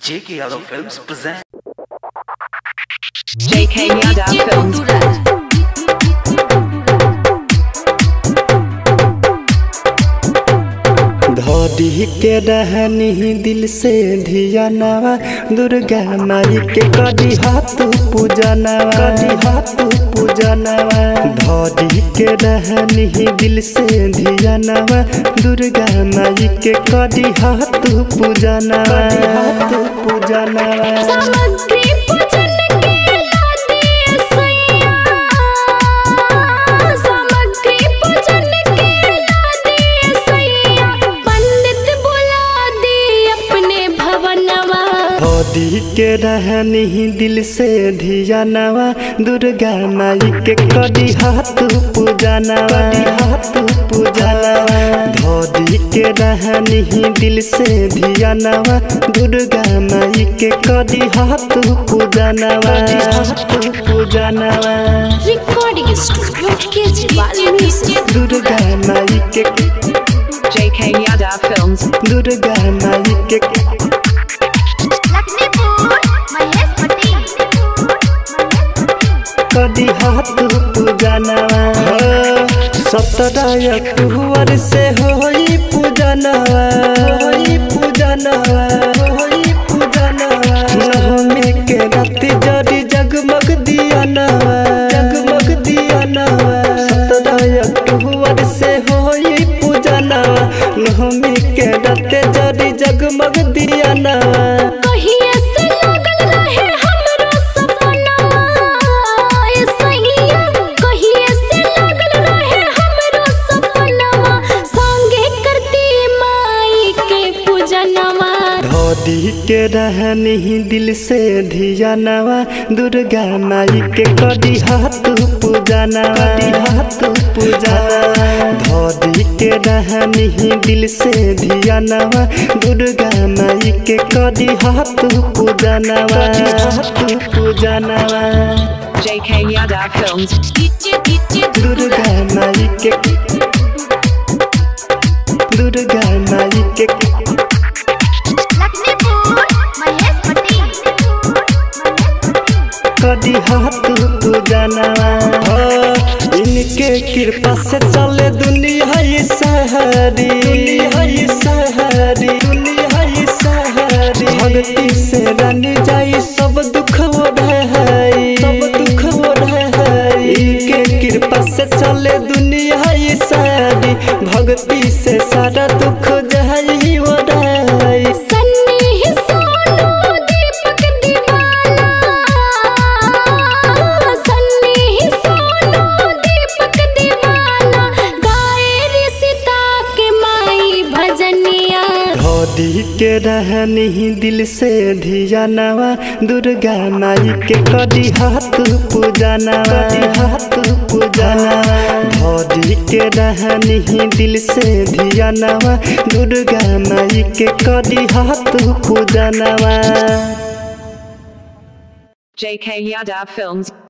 JK Yadav Films present JK Yadav Films. धोड़ी के रहनी दिल से धिया नवा दुर्गा माई के कदी हाथ पूजा नवा धोड़ी के रहनी दिल से धिया नवा दुर्गा माई के कदी हाथ पूजा नवा सामग्री पूजन के लादे सैया सामग्री पूजन के लादे सैया पंडित बुला दे अपने भवनवा धोड़ी के रहनी दिल से धिया नवा दुर्गा माई के कदी हाथ पूजा नवा धोड़ी के रहनी दिल से धिया नवा दुर्गा माई के कदी हाथ पूजा नवा recording studio Kejriwal music Durga माई के JK Yadav Films. दुर्गा माई के लखनपुर महेश पटेल कदी हाथ पूजा नवा 17 अक्टूबर से होई पूजा नवा नवमी के रात जरी जगमग दिया नवा 17 अक्टूबर से होई पूजा नवा नवमी के रात जरी जगमग दिया नवा कहिए से लागल रहे हमरो सपनवा ए सैया कहिए से लागल रहे हमरो सपनवा संगे करती माई के पूजनवा धोड़ी के रहनी दिल से धिया नवा दुर्गा माई के कदी हाथ पूजा नवा धोड़ी के रहनी दिल से धिया नवा दुर्गा माई के कदी हाथ पूजा नवा JK Yadav Films. दुर्गा माई के लखनपुर महेश पटेल कदी हाथ पूजा नवा इनके कृपा से चले दुनिया ये सहरी भक्ति से रानी जाई सब दुख इनके कृपा से चले दुनिया ये सहरी भक्ति से सारा दुख जाई ओढ़ाई सन्नी ही सोनू दीपक दीवाना सन्नी ही सोनू दीपक दीवाना गाए रे सीता के माई भजनिया धोड़ी के रहनी दिल से धिया नवा दुर्गा माई के कदी हाथ पूजा नवा धोड़ी के रहनी दिल से धिया नवा दुर्गा माई के कदी हाथ पूजा नवा JK Yadav Films.